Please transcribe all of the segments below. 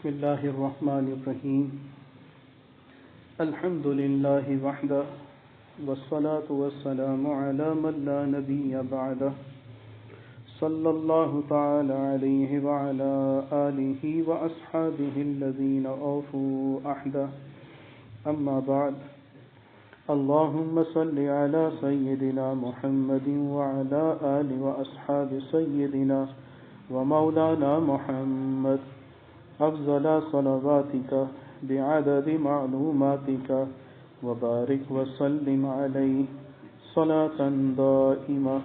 بسم الله الرحمن الرحيم الحمد لله وحده والصلاة والسلام على من لا نبي بعده صلى الله تعالى عليه وعلى آله وأصحابه الذين أوفوا عهده أما بعد اللهم صل على سيدنا محمد وعلى آل وأصحاب سيدنا ومولانا محمد أفضل صلواتك بعدد معلوماتك وبارك وسلم عليه صلاة دائمة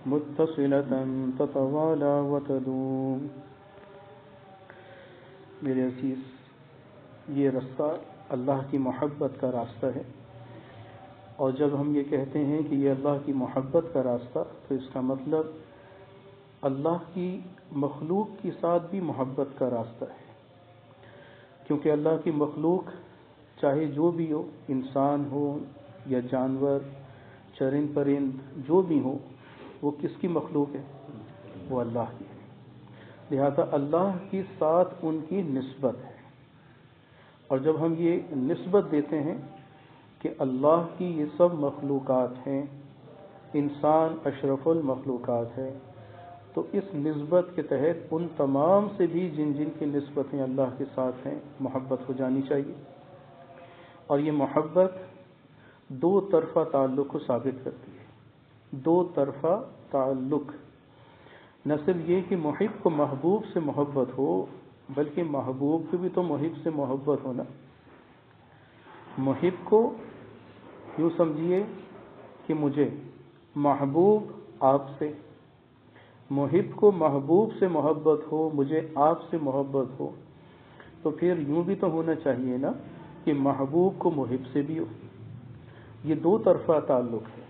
متصلة تتوالى وتدوم. میرے عزیز، یہ راستہ اللہ کی محبت کا راستہ ہے، اور جب ہم یہ کہتے ہیں کہ یہ اللہ کی محبت کا راستہ تو اس کا مطلب اللہ کی مخلوق کے ساتھ بھی محبت کا راستہ ہے، کیونکہ اللہ کی مخلوق چاہے جو بھی ہو، انسان ہو یا جانور، چرند پرند، جو بھی ہو، وہ کس کی مخلوق ہے؟ وہ اللہ کی ہے. لہذا اللہ کے ساتھ ان کی نسبت ہے، اور جب ہم یہ نسبت دیتے ہیں کہ اللہ کی یہ سب مخلوقات ہیں، انسان اشرف المخلوقات ہے، تو اس نسبت کے تحت ان تمام سے بھی جن کی نسبتیں اللہ کے ساتھ ہیں محبت ہو جانی چاہیے. اور یہ محبت دو طرفہ تعلق کو ثابت کرتی ہے. دو طرفہ تعلق، نہ صرف یہ کہ محب کو محبوب سے محبت ہو، بلکہ محبوب کو بھی تو محب سے محبت ہونا. محب کو یوں سمجھیے کہ مجھے، محبوب آپ سے، محب کو محبوب سے محبت ہو، مجھے آپ سے محبت ہو، تو پھر یوں بھی تو ہونا چاہیے نا کہ محبوب کو محب سے بھی ہو. یہ دو طرفہ تعلق ہے،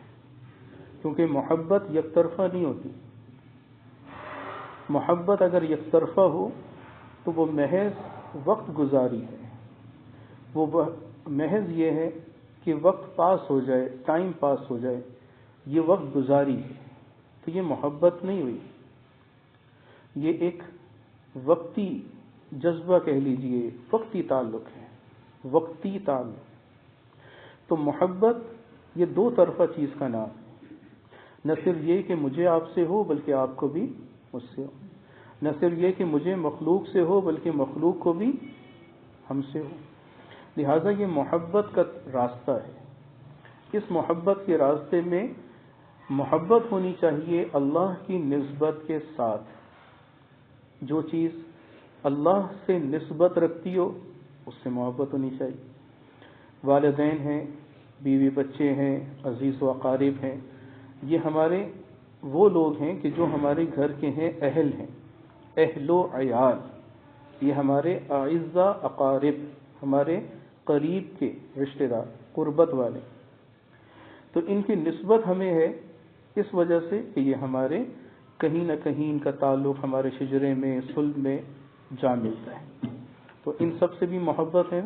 کیونکہ محبت یک طرفہ نہیں ہوتی. محبت اگر یک طرفہ ہو تو وہ محض وقت گزاری ہے، وہ محض یہ ہے کہ وقت پاس ہو جائے، ٹائم پاس ہو جائے، یہ وقت گزاری ہے، تو یہ محبت نہیں ہوئی. یہ ایک وقتی جذبہ کہہ لیجئے، وقتی تعلق ہے، وقتی تعلق. تو محبت یہ دو طرفہ چیز کا نام ہے، نہ صرف یہ کہ مجھے آپ سے ہو بلکہ آپ کو بھی مجھ سے ہو، نہ صرف یہ کہ مجھے مخلوق سے ہو بلکہ مخلوق کو بھی ہم سے ہو. لہذا یہ محبت کا راستہ ہے. اس محبت کے راستے میں محبت ہونی چاہیے اللہ کی نسبت کے ساتھ. جو چیز اللہ سے نسبت رکھتی ہو اس سے محبت ہونی چاہیے. والدین ہیں، بیوی بچے ہیں، عزیز و اقارب ہیں، یہ ہمارے وہ لوگ ہیں کہ جو ہمارے گھر کے ہیں، اہل ہیں، اہل و عیال. یہ ہمارے اعزا اقارب، ہمارے قریب کے رشتہ دار، قربت والے. تو ان کی نسبت ہمیں ہے اس وجہ سے کہ یہ ہمارے کہیں نہ کہیں ان کا تعلق ہمارے شجرے میں، صلب میں جا ملتا ہے. تو ان سب سے بھی محبت ہے.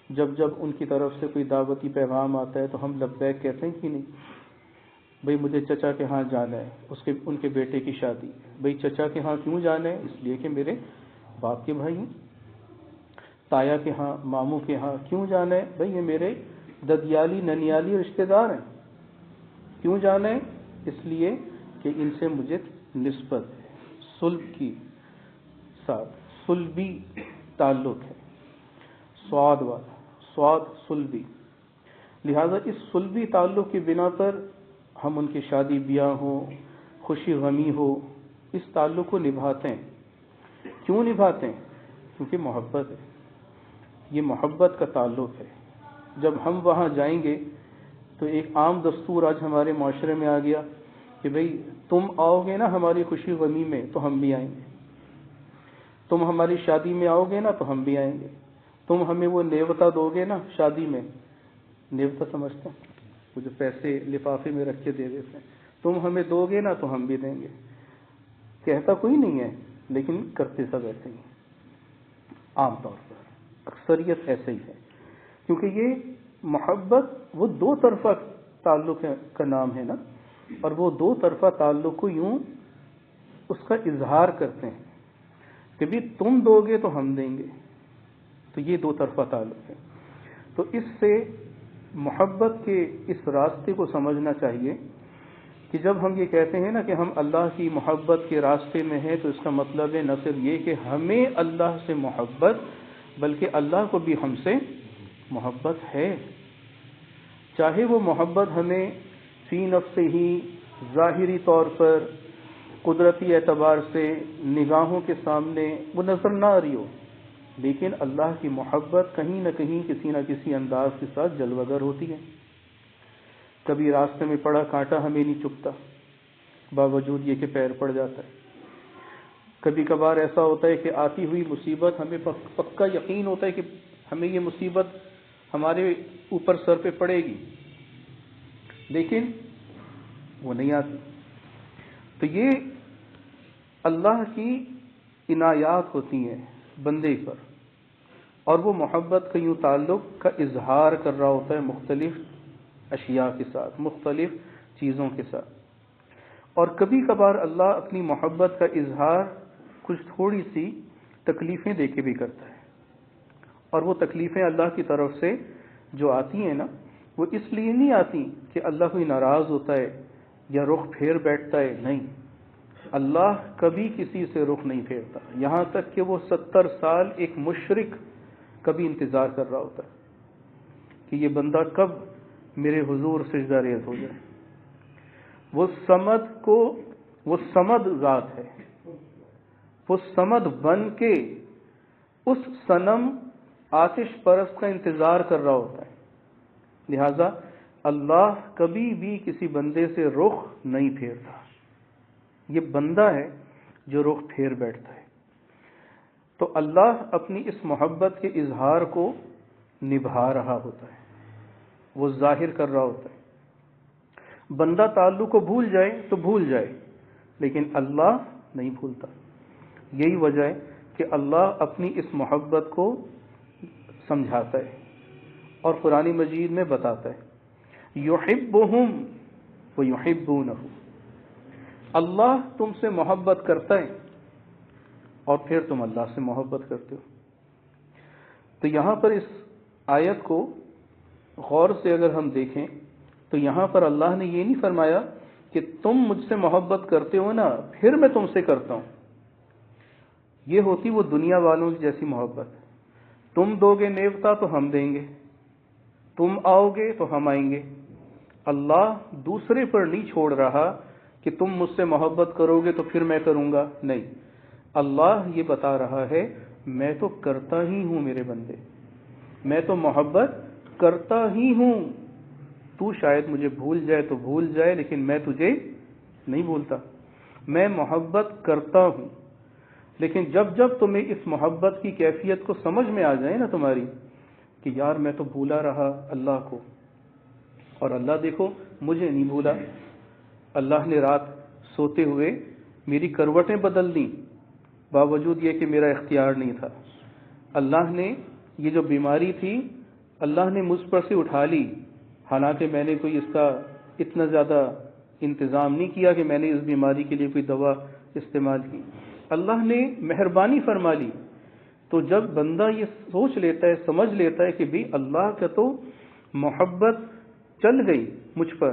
جب ان کی طرف سے کوئی دعوتی پیغام آتا ہے تو ہم لبیک کہتے ہیں کہ نہیں؟ بھئی مجھے چچا کے ہاں جانا ہے، ان کے بیٹے کی شادی. بھئی چچا کے ہاں کیوں جانا ہے؟ اس لیے کہ میرے باپ کے بھائی ہیں. تایا کے ہاں، ماموں کے ہاں کیوں جانا ہے؟ بھئی یہ میرے ددیالی ننیالی رشتہ دار ہیں. کیوں جانا ہے؟ اس لیے کہ ان سے مجھے نسبت ہے، صلب کی ساتھ، صلبی تعلق ہے، سواد والا، سواد صلبی. لہذا اس صلبی تعلق کی بنا پر ہم ان کی شادی بیاہ ہو، خوشی غمی ہو، اس تعلق کو نبھاتے ہیں. کیوں نبھاتے ہیں؟ کیونکہ محبت ہے. یہ محبت کا تعلق ہے. جب ہم وہاں جائیں گے تو ایک عام دستور آج ہمارے معاشرے میں آ گیا کہ بھئی تم آؤ گے نا ہماری خوشی غمی میں تو ہم بھی آئیں گے، تم ہماری شادی میں آؤ گے نا تو ہم بھی آئیں گے، تم ہمیں وہ نیوتا دو گے نا شادی میں، نیوتا سمجھتے ہیں وہ جو پیسے لفافے میں رکھ کے دے دیتے ہیں، تم ہمیں دو گے نا تو ہم بھی دیں گے. کہتا کوئی نہیں ہے لیکن کرتے سب ایسے ہی، عام طور پر اکثریت ایسے ہی ہے. کیونکہ یہ محبت وہ دو طرفہ تعلق کا نام ہے نا، اور وہ دو طرفہ تعلق کو یوں اس کا اظہار کرتے ہیں کہ بھی تم دو گے تو ہم دیں گے، تو یہ دو طرفہ تعلق ہے. تو اس سے محبت کے اس راستے کو سمجھنا چاہیے کہ جب ہم یہ کہتے ہیں نا کہ ہم اللہ کی محبت کے راستے میں ہیں، تو اس کا مطلب ہے نہ صرف یہ کہ ہمیں اللہ سے محبت، بلکہ اللہ کو بھی ہم سے محبت ہے. چاہے وہ محبت ہمیں فی نفسہ ہی ظاہری طور پر قدرتی اعتبار سے نگاہوں کے سامنے وہ نظر نہ آ رہی ہو، لیکن اللہ کی محبت کہیں نہ کہیں کسی نہ کسی انداز کے ساتھ جلوہ گر ہوتی ہے. کبھی راستے میں پڑا کانٹا ہمیں نہیں چبھتا باوجود یہ کہ پیر پڑ جاتا ہے. کبھی کبھار ایسا ہوتا ہے کہ آتی ہوئی مصیبت ہمیں پکا یقین ہوتا ہے کہ ہمیں یہ مصیبت ہمارے اوپر سر پہ پڑے گی، لیکن وہ نہیں آتی. تو یہ اللہ کی عنایات ہوتی ہیں بندے پر، اور وہ محبت کا یوں تعلق کا اظہار کر رہا ہوتا ہے مختلف اشیاء کے ساتھ، مختلف چیزوں کے ساتھ. اور کبھی کبھار اللہ اپنی محبت کا اظہار کچھ تھوڑی سی تکلیفیں دے کے بھی کرتا ہے، اور وہ تکلیفیں اللہ کی طرف سے جو آتی ہیں نا، وہ اس لیے نہیں آتی کہ اللہ کوئی ناراض ہوتا ہے یا رخ پھیر بیٹھتا ہے. نہیں، اللہ کبھی کسی سے رخ نہیں پھیرتا، یہاں تک کہ وہ 70 سال ایک مشرک کبھی انتظار کر رہا ہوتا ہے کہ یہ بندہ کب میرے حضور سجدہ ریز ہو جائے. وہ صمد ذات ہے، وہ صمد بن کے اس صنم آتش پرست کا انتظار کر رہا ہوتا ہے. لہذا اللہ کبھی بھی کسی بندے سے رخ نہیں پھیرتا، یہ بندہ ہے جو رخ پھیر بیٹھتا ہے. تو اللہ اپنی اس محبت کے اظہار کو نبھا رہا ہوتا ہے، وہ ظاہر کر رہا ہوتا ہے. بندہ تعلق کو بھول جائے تو بھول جائے، لیکن اللہ نہیں بھولتا. یہی وجہ ہے کہ اللہ اپنی اس محبت کو سمجھاتا ہے اور قرآن مجید میں بتاتا ہے یحبہم ویحبونہ. اللہ تم سے محبت کرتا ہے اور پھر تم اللہ سے محبت کرتے ہو. تو یہاں پر اس آیت کو غور سے اگر ہم دیکھیں تو یہاں پر اللہ نے یہ نہیں فرمایا کہ تم مجھ سے محبت کرتے ہو نا پھر میں تم سے کرتا ہوں. یہ ہوتی وہ دنیا والوں کی جیسی محبت، تم دو گے نیوتا تو ہم دیں گے، تم آؤ گے تو ہم آئیں گے. اللہ دوسرے پر نہیں چھوڑ رہا کہ تم مجھ سے محبت کرو گے تو پھر میں کروں گا. نہیں، اللہ یہ بتا رہا ہے میں تو کرتا ہی ہوں میرے بندے، میں تو محبت کرتا ہی ہوں. تو شاید مجھے بھول جائے تو بھول جائے، لیکن میں تجھے نہیں بھولتا. میں محبت کرتا ہوں. لیکن جب جب تمہیں اس محبت کی کیفیت کو سمجھ میں آ جائے نا تمہاری کہ یار میں تو بھولا رہا اللہ کو، اور اللہ دیکھو مجھے نہیں بھولا. اللہ نے رات سوتے ہوئے میری کروٹیں بدل دیں باوجود یہ کہ میرا اختیار نہیں تھا. اللہ نے یہ جو بیماری تھی اللہ نے مجھ پر سے اٹھا لی، حالانکہ میں نے کوئی اس کا اتنا زیادہ انتظام نہیں کیا کہ میں نے اس بیماری کے لیے کوئی دوا استعمال کی. اللہ نے مہربانی فرما لی. تو جب بندہ یہ سوچ لیتا ہے، سمجھ لیتا ہے کہ بھی اللہ کا تو محبت چل گئی مجھ پر،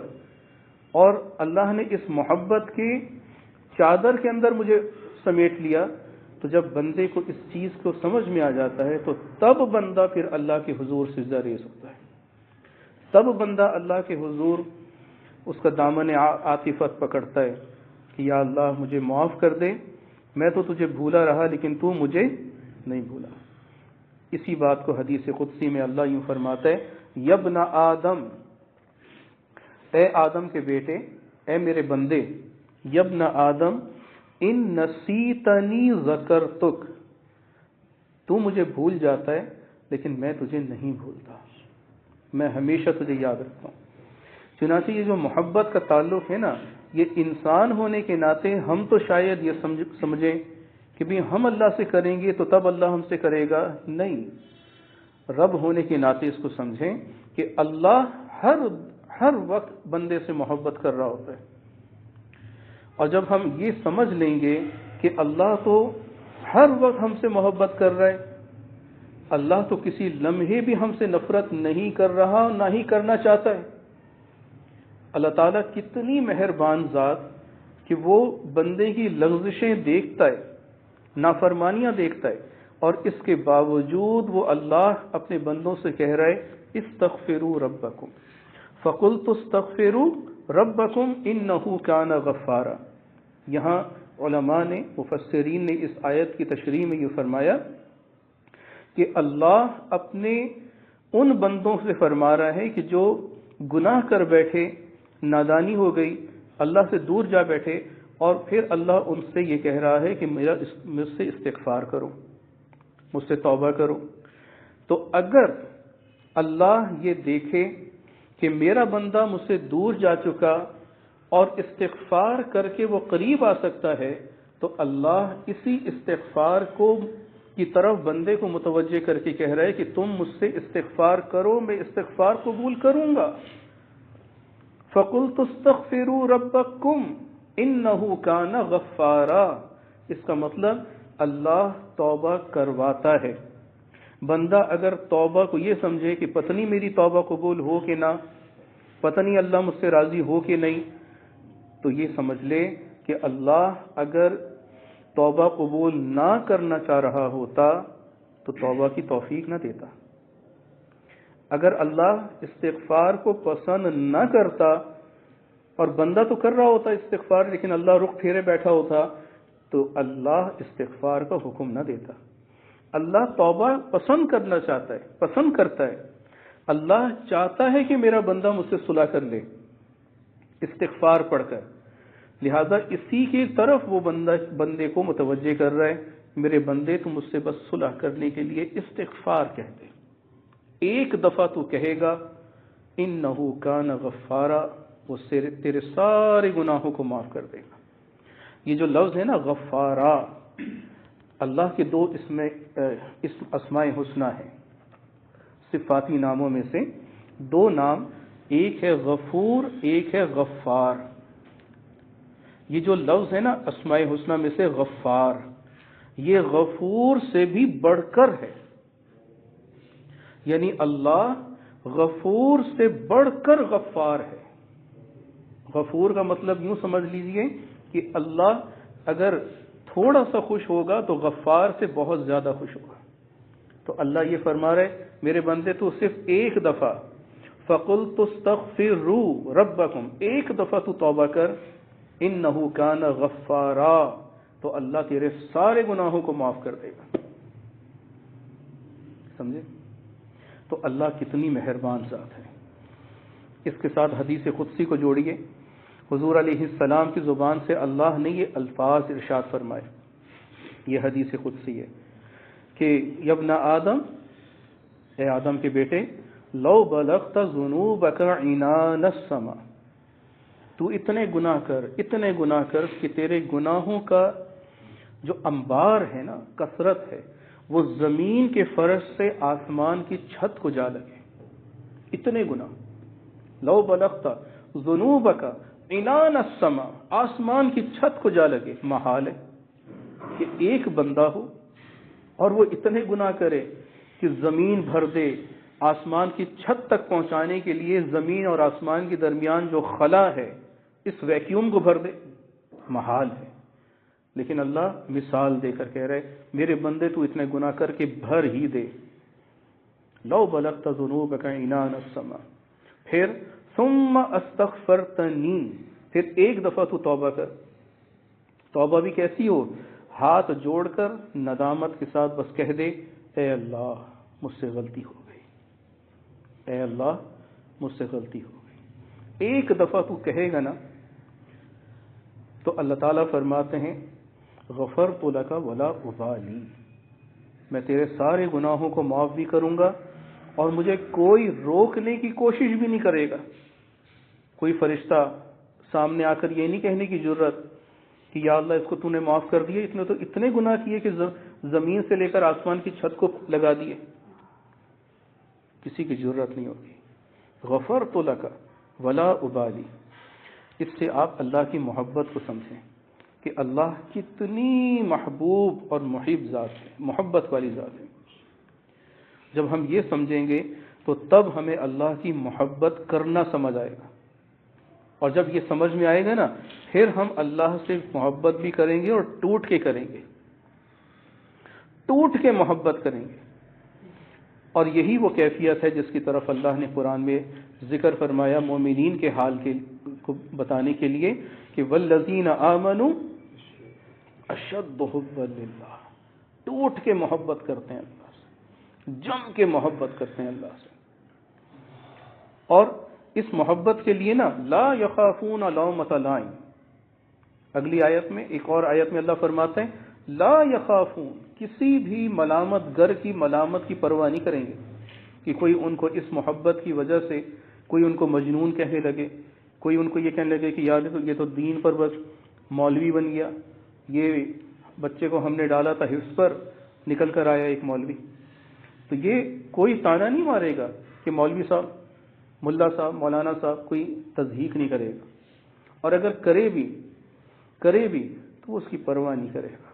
اور اللہ نے اس محبت کی چادر کے اندر مجھے سمیٹ لیا، تو جب بندے کو اس چیز کو سمجھ میں آ جاتا ہے تو تب بندہ پھر اللہ کے حضور سجدہ ریز ہوتا ہے. تب بندہ اللہ کے حضور اس کا دامن عاطفت پکڑتا ہے کہ یا اللہ مجھے معاف کر دے، میں تو تجھے بھولا رہا لیکن تو مجھے نہیں بھولا. اسی بات کو حدیث قدسی میں اللہ یوں فرماتا ہے یبن آدم، اے آدم کے بیٹے، اے میرے بندے، یبن آدم ان نسیتنی ذکرتک، تو مجھے بھول جاتا ہے لیکن میں تجھے نہیں بھولتا، میں ہمیشہ تجھے یاد رکھتا ہوں. چنانچہ یہ جو محبت کا تعلق ہے نا، یہ انسان ہونے کے ناطے ہم تو شاید یہ سمجھیں کہ بھی ہم اللہ سے کریں گے تو تب اللہ ہم سے کرے گا. نہیں، رب ہونے کے ناطے اس کو سمجھیں کہ اللہ ہر وقت بندے سے محبت کر رہا ہوتا ہے. اور جب ہم یہ سمجھ لیں گے کہ اللہ تو ہر وقت ہم سے محبت کر رہا ہے، اللہ تو کسی لمحے بھی ہم سے نفرت نہیں کر رہا، نہ ہی کرنا چاہتا ہے۔ اللہ تعالیٰ کتنی مہربان ذات کہ وہ بندے کی لغزشیں دیکھتا ہے، نافرمانیاں دیکھتا ہے، اور اس کے باوجود وہ اللہ اپنے بندوں سے کہہ رہا ہے استغفروا ربکم فقلت استغفروا ربکم انہ کان غفارا۔ یہاں علماء نے، مفسرین نے اس آیت کی تشریح میں یہ فرمایا کہ اللہ اپنے ان بندوں سے فرما رہا ہے کہ جو گناہ کر بیٹھے، نادانی ہو گئی، اللہ سے دور جا بیٹھے، اور پھر اللہ ان سے یہ کہہ رہا ہے کہ مجھ سے استغفار کرو، مجھ سے توبہ کرو۔ تو اگر اللہ یہ دیکھے کہ میرا بندہ مجھ سے دور جا چکا اور استغفار کر کے وہ قریب آ سکتا ہے، تو اللہ اسی استغفار کی طرف بندے کو متوجہ کر کے کہہ رہا ہے کہ تم مجھ سے استغفار کرو، میں استغفار قبول کروں گا۔ فَقُلْتُ اسْتَغْفِرُوا رَبَّكُمْ إِنَّهُ كَانَ غَفَّارًا۔ اس کا مطلب اللہ توبہ کرواتا ہے۔ بندہ اگر توبہ کو یہ سمجھے کہ پتہ نہیں میری توبہ قبول ہو کہ نہ، پتہ نہیں اللہ مجھ سے راضی ہو کہ نہیں، تو یہ سمجھ لے کہ اللہ اگر توبہ قبول نہ کرنا چاہ رہا ہوتا تو توبہ کی توفیق نہ دیتا۔ اگر اللہ استغفار کو پسند نہ کرتا اور بندہ تو کر رہا ہوتا استغفار، لیکن اللہ رخ پھیرے بیٹھا ہوتا، تو اللہ استغفار کا حکم نہ دیتا۔ اللہ توبہ پسند کرنا چاہتا ہے، پسند کرتا ہے۔ اللہ چاہتا ہے کہ میرا بندہ مجھ سے صلح کر لے استغفار پڑھ کر، لہذا اسی کی طرف وہ بندے کو متوجہ کر رہا ہے، میرے بندے تو مجھ سے بس صلح کرنے کے لیے استغفار کہتے، ایک دفعہ تو کہے گا انہ کان غفارا، وہ تیرے سارے گناہوں کو معاف کر دے گا۔ یہ جو لفظ ہے نا غفارا، اللہ کے دو اسم اسماء حسنہ ہیں، صفاتی ناموں میں سے دو نام، ایک ہے غفور، ایک ہے غفار۔ یہ جو لفظ ہے نا اسماء حسنہ میں سے غفار، یہ غفور سے بھی بڑھ کر ہے، یعنی اللہ غفور سے بڑھ کر غفار ہے۔ غفور کا مطلب یوں سمجھ لیجئے کہ اللہ اگر تھوڑا سا خوش ہوگا تو غفار سے بہت زیادہ خوش ہوگا۔ تو اللہ یہ فرما رہے میرے بندے تو صرف ایک دفعہ فَقُلْتُ اسْتَغْفِرُوا رَبَّكُمْ، ایک دفعہ تو توبہ کر، اِنَّهُ كَانَ غَفَّارًا، تو اللہ تیرے سارے گناہوں کو معاف کر دے گا۔ سمجھے؟ تو اللہ کتنی مہربان ذات ہے۔ اس کے ساتھ حدیث قدسی کو جوڑیے، حضور علیہ السلام کی زبان سے اللہ نے یہ الفاظ ارشاد فرمائے، یہ حدیث قدسی ہے کہ یا ابن آدم، اے آدم کے بیٹے، لو بلغت ذنوبک عنان السما، تو اتنے گناہ کر کہ تیرے گناہوں کا جو انبار ہے نا، کثرت ہے، وہ زمین کے فرش سے آسمان کی چھت کو جا لگے، اتنے گناہ۔ لو بلغت ذنوبک عنان السما، آسمان کی چھت کو جا لگے، محال ہے کہ ایک بندہ ہو اور وہ اتنے گناہ کرے کہ زمین بھر دے، آسمان کی چھت تک پہنچانے کے لیے زمین اور آسمان کے درمیان جو خلا ہے اس ویکیوم کو بھر دے، محال ہے۔ لیکن اللہ مثال دے کر کہہ رہے میرے بندے تو اتنے گناہ کر کے بھر ہی دے۔ لو بلغت ذنوبک عنان السما، پھر ثم استغفرتنی، پھر ایک دفعہ تو توبہ کر۔ توبہ بھی کیسی ہو؟ ہاتھ جوڑ کر ندامت کے ساتھ بس کہہ دے اے اللہ مجھ سے غلطی ہو گئی، اے اللہ مجھ سے غلطی ہو گئی۔ ایک دفعہ تو کہے گا نا تو اللہ تعالیٰ فرماتے ہیں غفرت لک ولا ابالی، میں تیرے سارے گناہوں کو معاف بھی کروں گا اور مجھے کوئی روکنے کی کوشش بھی نہیں کرے گا۔ کوئی فرشتہ سامنے آ کر یہ نہیں کہنے کی جرت کہ یا اللہ اس کو تو نے معاف کر دیے، اس نے تو اتنے گناہ کیے کہ زمین سے لے کر آسمان کی چھت کو لگا دیے، کسی کی جرت نہیں ہوگی۔ غفرت لک ولا ابالی، اس سے آپ اللہ کی محبت کو سمجھیں کہ اللہ کتنی محبوب اور محب ذات ہے، محبت والی ذات ہے۔ جب ہم یہ سمجھیں گے تو تب ہمیں اللہ کی محبت کرنا سمجھ آئے گا، اور جب یہ سمجھ میں آئے گا نا، پھر ہم اللہ سے محبت بھی کریں گے اور ٹوٹ کے کریں گے، ٹوٹ کے محبت کریں گے۔ اور یہی وہ کیفیت ہے جس کی طرف اللہ نے قرآن میں ذکر فرمایا مومنین کے حال کو بتانے کے لیے کہ والذین آمنوا اشد حبا للہ، ٹوٹ کے محبت کرتے ہیں اللہ سے، جم کے محبت کرتے ہیں اللہ سے۔ اور اس محبت کے لیے نا لا یخافون لومۃ لائم، اگلی آیت میں، ایک اور آیت میں اللہ فرماتے ہیں لا یخافون، کسی بھی ملامت گر کی ملامت کی پرواہ نہیں کریں گے کہ کوئی ان کو اس محبت کی وجہ سے کوئی ان کو مجنون کہنے لگے، کوئی ان کو یہ کہنے لگے کہ یار یہ تو دین پر بس مولوی بن گیا، یہ بچے کو ہم نے ڈالا تھا حفظ پر، نکل کر آیا ایک مولوی۔ تو یہ کوئی تانا نہیں مارے گا کہ مولوی صاحب، ملا صاحب، مولانا صاحب، کوئی تضحیق نہیں کرے گا، اور اگر کرے بھی تو اس کی پرواہ نہیں کرے گا۔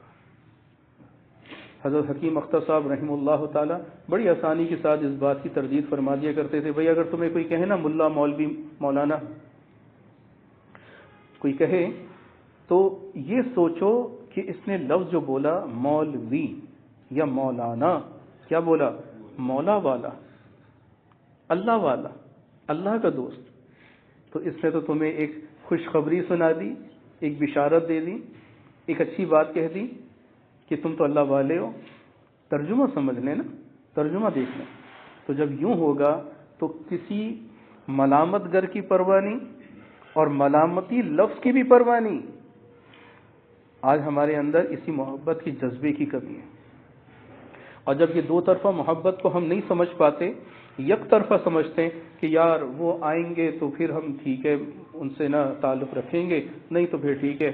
حضرت حکیم اختر صاحب رحمہ اللہ تعالی بڑی آسانی کے ساتھ اس بات کی تردید فرما دیا کرتے تھے، بھئی اگر تمہیں کوئی کہے نا ملا، مولوی، مولانا کوئی کہے تو یہ سوچو کہ اس نے لفظ جو بولا مولوی یا مولانا، کیا بولا؟ مولا والا، اللہ والا، اللہ کا دوست۔ تو اس نے تو تمہیں ایک خوشخبری سنا دی، ایک بشارت دے دی، ایک اچھی بات کہہ دی کہ تم تو اللہ والے ہو۔ ترجمہ سمجھ لیں نا، ترجمہ دیکھ لیں۔ تو جب یوں ہوگا تو کسی ملامت گر کی پرواہ نہیں اور ملامتی لفظ کی بھی پرواہ نہیں۔ آج ہمارے اندر اسی محبت کی جذبے کی کمی ہے، اور جب یہ دو طرفہ محبت کو ہم نہیں سمجھ پاتے، یک طرفہ سمجھتے ہیں کہ یار وہ آئیں گے تو پھر ہم ٹھیک ہے ان سے نہ تعلق رکھیں گے، نہیں تو پھر ٹھیک ہے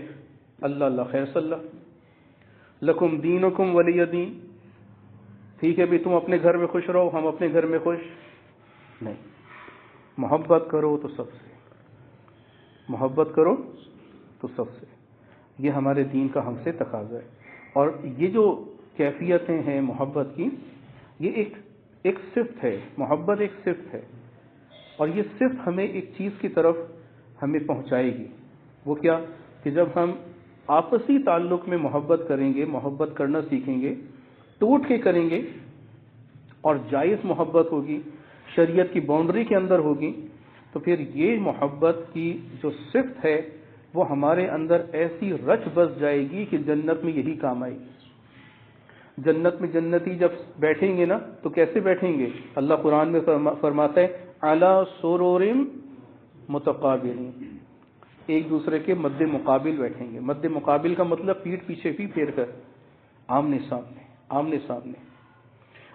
اللہ اللہ خیر صلی اللہ لکم دینکم ولی دین، ٹھیک ہے بھی تم اپنے گھر میں خوش رہو، ہم اپنے گھر میں خوش نہیں۔ محبت کرو تو سب سے، محبت کرو تو سب سے، یہ ہمارے دین کا ہم سے تقاضا ہے۔ اور یہ جو کیفیتیں ہیں محبت کی، یہ ایک صفت ہے، محبت ایک صفت ہے، اور یہ صفت ہمیں ایک چیز کی طرف ہمیں پہنچائے گی۔ وہ کیا؟ کہ جب ہم آپسی تعلق میں محبت کریں گے، محبت کرنا سیکھیں گے، ٹوٹ کے کریں گے، اور جائز محبت ہوگی، شریعت کی باؤنڈری کے اندر ہوگی، تو پھر یہ محبت کی جو صفت ہے وہ ہمارے اندر ایسی رچ بس جائے گی کہ جنت میں یہی کام آئے گی۔ جنت میں جنتی جب بیٹھیں گے نا تو کیسے بیٹھیں گے؟ اللہ قرآن میں فرماتا ہے علی سرور متقابلین، ایک دوسرے کے مد مقابل بیٹھیں گے۔ مد مقابل کا مطلب پیٹھ پیچھے بھی پھیر کر، آمنے سامنے، آمنے سامنے،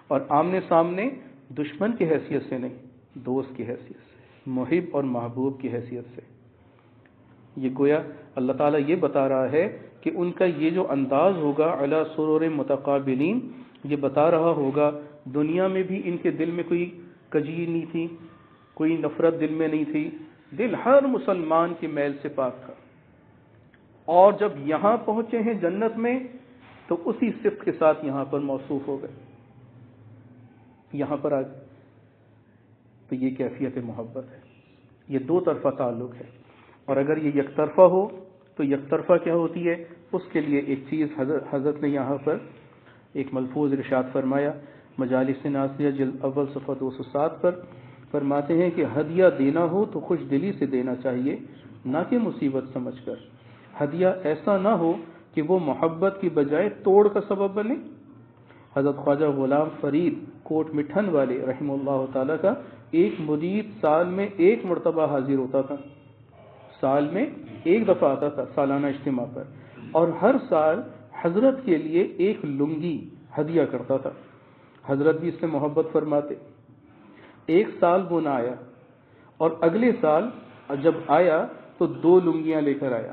اور آمنے سامنے دشمن کی حیثیت سے نہیں، دوست کی حیثیت سے، محب اور محبوب کی حیثیت سے۔ یہ گویا اللہ تعالیٰ یہ بتا رہا ہے کہ ان کا یہ جو انداز ہوگا علی سرور متقابلین، یہ بتا رہا ہوگا دنیا میں بھی ان کے دل میں کوئی کجی نہیں تھی، کوئی نفرت دل میں نہیں تھی، دل ہر مسلمان کے میل سے پاک تھا، اور جب یہاں پہنچے ہیں جنت میں تو اسی صفت کے ساتھ یہاں پر موصوف ہو گئے، یہاں پر آ گئے۔ تو یہ کیفیت محبت ہے، یہ دو طرفہ تعلق ہے، اور اگر یہ یک طرفہ ہو تو یک طرفہ کیا ہوتی ہے؟ اس کے لیے ایک چیز حضرت نے یہاں پر ایک ملفوظ ارشاد فرمایا، مجالس ناصیہ جلد اول صفحہ 207 پر فرماتے ہیں کہ ہدیہ دینا ہو تو خوش دلی سے دینا چاہیے، نہ کہ مصیبت سمجھ کر۔ ہدیہ ایسا نہ ہو کہ وہ محبت کی بجائے توڑ کا سبب بنے۔ حضرت خواجہ غلام فرید کوٹ مٹھن والے رحمہ اللہ تعالیٰ کا ایک مرید سال میں ایک مرتبہ حاضر ہوتا تھا، سال میں ایک دفعہ آتا تھا سالانہ اجتماع پر، اور ہر سال حضرت کے لیے ایک لنگی ہدیہ کرتا تھا۔ حضرت بھی اس سے محبت فرماتے۔ ایک سال وہ نہ آیا، اور اگلے سال جب آیا تو 2 لنگیاں لے کر آیا،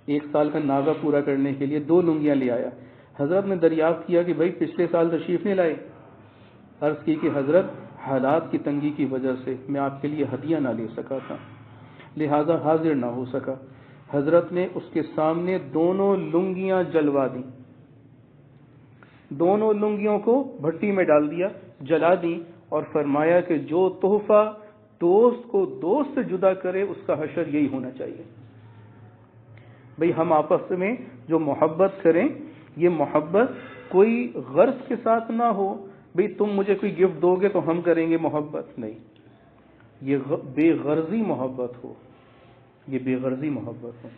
ایک سال کا ناغہ پورا کرنے کے لیے 2 لنگیاں لے آیا۔ حضرت نے دریافت کیا کہ بھائی پچھلے سال تشریف نہیں لائے؟ عرض کی کہ حضرت حالات کی تنگی کی وجہ سے میں آپ کے لیے ہدیہ نہ لے سکا تھا، لہذا حاضر نہ ہو سکا۔ حضرت نے اس کے سامنے دونوں لنگیاں جلوا دیں، دونوں لنگیوں کو بھٹی میں ڈال دیا، جلا دیں اور فرمایا کہ جو تحفہ دوست کو دوست سے جدا کرے اس کا حشر یہی ہونا چاہیے. بھئی ہم آپس میں جو محبت کریں یہ محبت کوئی غرض کے ساتھ نہ ہو. بھئی تم مجھے کوئی گفٹ دو گے تو ہم کریں گے محبت، نہیں، یہ بے غرضی محبت ہو، یہ بے غرضی محبت ہو.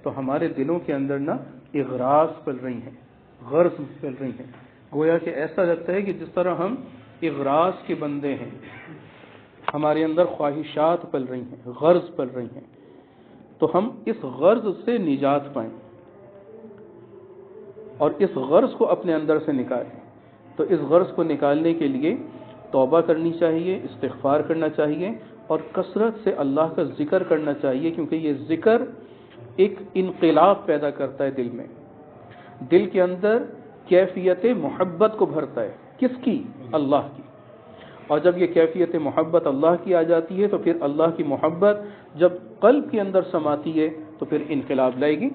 تو ہمارے دلوں کے اندر نا اغراض پل رہی ہیں، غرض پل رہی ہیں، گویا کہ ایسا لگتا ہے کہ جس طرح ہم اغراض کے بندے ہیں، ہمارے اندر خواہشات پل رہی ہیں، غرض پل رہی ہیں. تو ہم اس غرض سے نجات پائیں اور اس غرض کو اپنے اندر سے نکالیں. تو اس غرض کو نکالنے کے لیے توبہ کرنی چاہیے، استغفار کرنا چاہیے اور کثرت سے اللہ کا ذکر کرنا چاہیے، کیونکہ یہ ذکر ایک انقلاب پیدا کرتا ہے دل میں، دل کے اندر کیفیت محبت کو بھرتا ہے. کس کی؟ اللہ کی. اور جب یہ کیفیت محبت اللہ کی آ جاتی ہے تو پھر اللہ کی محبت جب قلب کے اندر سماتی ہے تو پھر انقلاب لائے گی،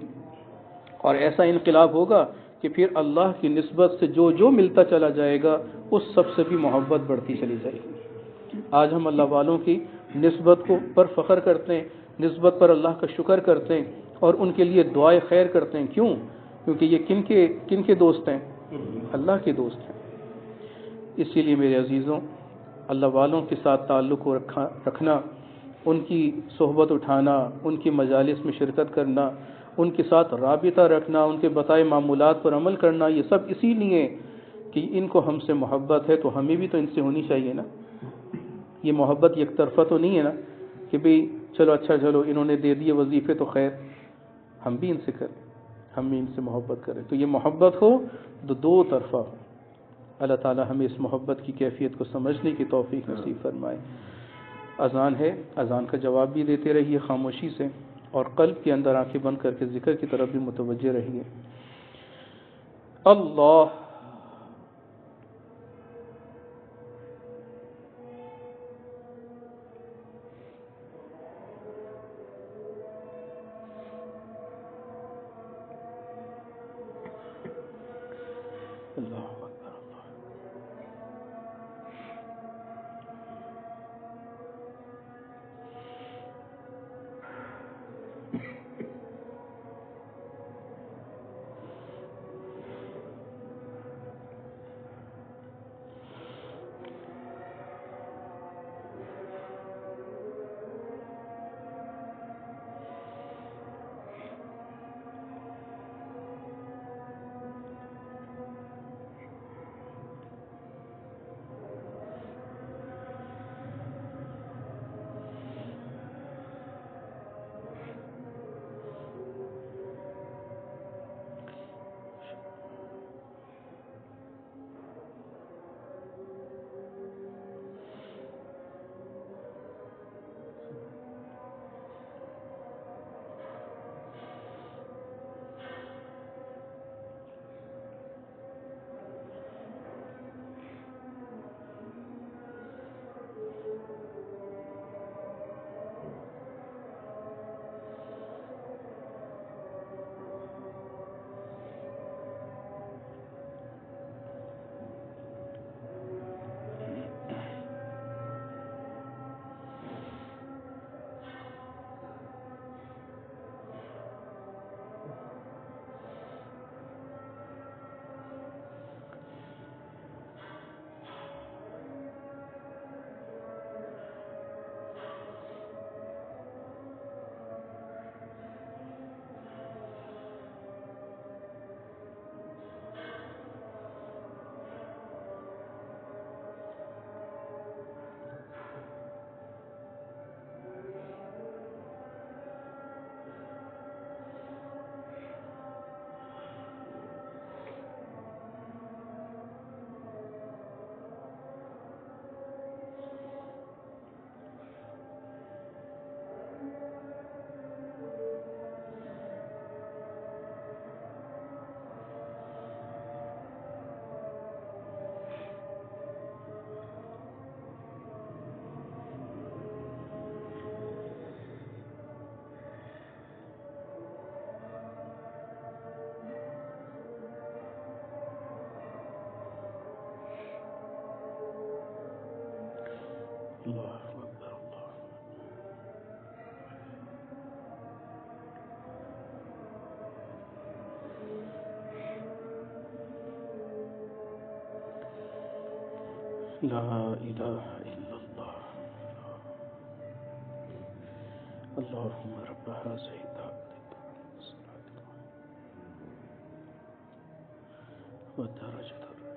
اور ایسا انقلاب ہوگا کہ پھر اللہ کی نسبت سے جو جو ملتا چلا جائے گا اس سب سے بھی محبت بڑھتی چلی جائے گی. آج ہم اللہ والوں کی نسبت کو پر فخر کرتے ہیں، نسبت پر اللہ کا شکر کرتے ہیں اور ان کے لیے دعائے خیر کرتے ہیں. کیوں؟ کیونکہ یہ کن کے دوست ہیں؟ اللہ کے دوست ہیں. اسی لیے میرے عزیزوں، اللہ والوں کے ساتھ تعلق کو رکھنا، ان کی صحبت اٹھانا، ان کی مجالس میں شرکت کرنا، ان کے ساتھ رابطہ رکھنا، ان کے بتائے معمولات پر عمل کرنا، یہ سب اسی لیے کہ ان کو ہم سے محبت ہے تو ہمیں بھی تو ان سے ہونی چاہیے نا. یہ محبت یک طرفہ تو نہیں ہے نا کہ بھئی چلو اچھا چلو انہوں نے دے دیے وظیفے تو خیر ہم بھی ان سے کریں، ہم بھی ان سے محبت کریں. تو یہ محبت ہو تو دو طرفہ ہو. اللہ تعالی ہمیں اس محبت کی کیفیت کو سمجھنے کی توفیق نصیب فرمائے. اذان ہے، اذان کا جواب بھی دیتے رہیے خاموشی سے اور قلب کے اندر آنکھیں بند کر کے ذکر کی طرف بھی متوجہ رہیے. اللہ اللہ اکبر. لا إله إلا الله. اللهم رب هذه الدعوة والدرجة الرفيعة.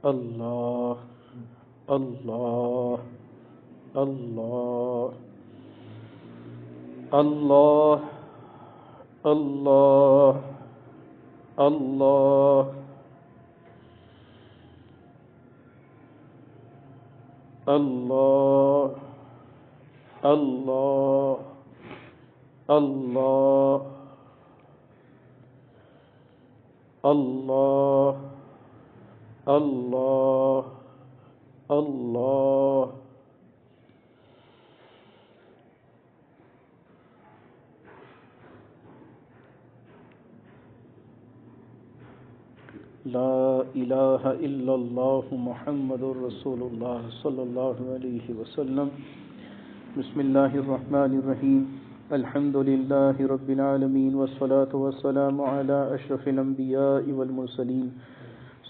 اللہ اللہ اللہ اللہ اللہ اللہ اللہ اللہ اللہ اللہ اللہ اللہ لا الہ الا اللہ محمد رسول اللہ صلی اللہ علیہ وسلم. بسم اللہ الرحمن الرحیم. الحمد للہ رب العالمین والصلاة والسلام علی اشرف الانبیاء والمرسلین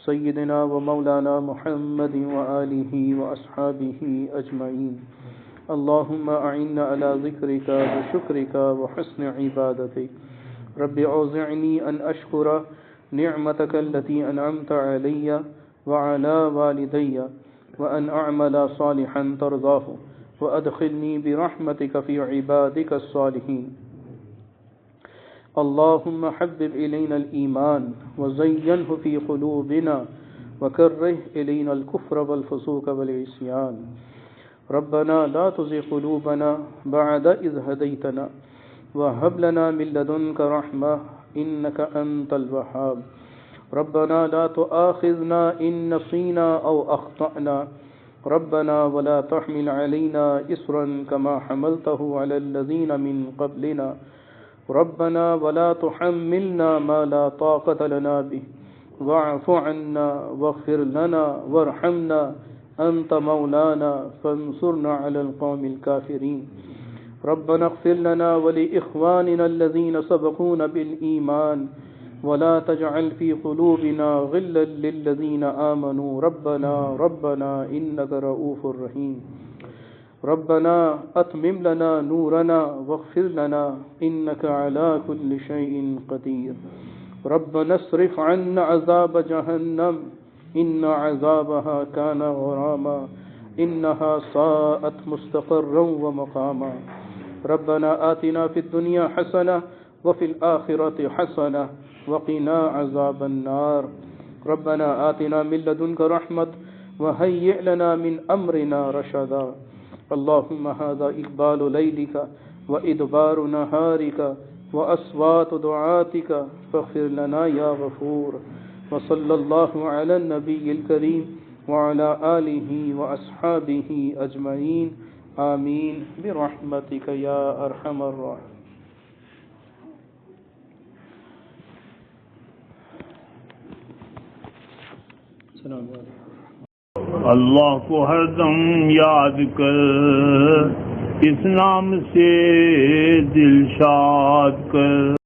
سیدنا و مولانا محمد وآلہ واصحابہ اجمعین. اللہم اعنا علی ذکرک وشکرک وحسن عبادتک. رب اوزعنی ان اشکر نعمتک التي انعمت علی وعلى والدی وان اعمل صالحا ترضاه وادخلنی برحمتک فی عبادک الصالحین. اللهم حبب إلينا الإيمان وزينه في قلوبنا وكره إلينا الكفر والفسوق والعصيان. ربنا لا تزغ قلوبنا بعد إذ هديتنا وهب لنا من لدنك رحمة إنك أنت الوهاب. ربنا لا تؤاخذنا إن نسينا أو أخطأنا. ربنا ولا تحمل علينا إصرا كما حملته على الذين من قبلنا. ربنا ولا تحملنا ما لا طاقة لنا به واعف عنا واغفر لنا وارحمنا أنت مولانا فانصرنا على القوم الكافرين. ربنا اغفر لنا ولإخواننا الذين سبقونا بالإيمان ولا تجعل في قلوبنا غلا للذين آمنوا ربنا إنك رؤوف رحيم. ربنا أتمم لنا نورنا واغفر لنا إنك على كل شيء قدير. ربنا اصرف عنا عذاب جهنم إن عذابها كان غراما إنها ساءت مستقرا ومقاما. ربنا آتنا في الدنيا حسنة وفي الآخرة حسنة وقنا عذاب النار. ربنا آتنا من لدنك رحمة وهيئ لنا من أمرنا رشدا. اللهم هذا إقبال ليلك وإدبار نهارك وأصوات دعاتك فاغفر لنا يا غفور. وصلى الله على النبي الكريم وعلى آله وأصحابه أجمعين آمين برحمتك يا أرحم الراحمين. السلام علیکم. اللہ کو ہر دم یاد کر، اس نام سے دل شاد کر.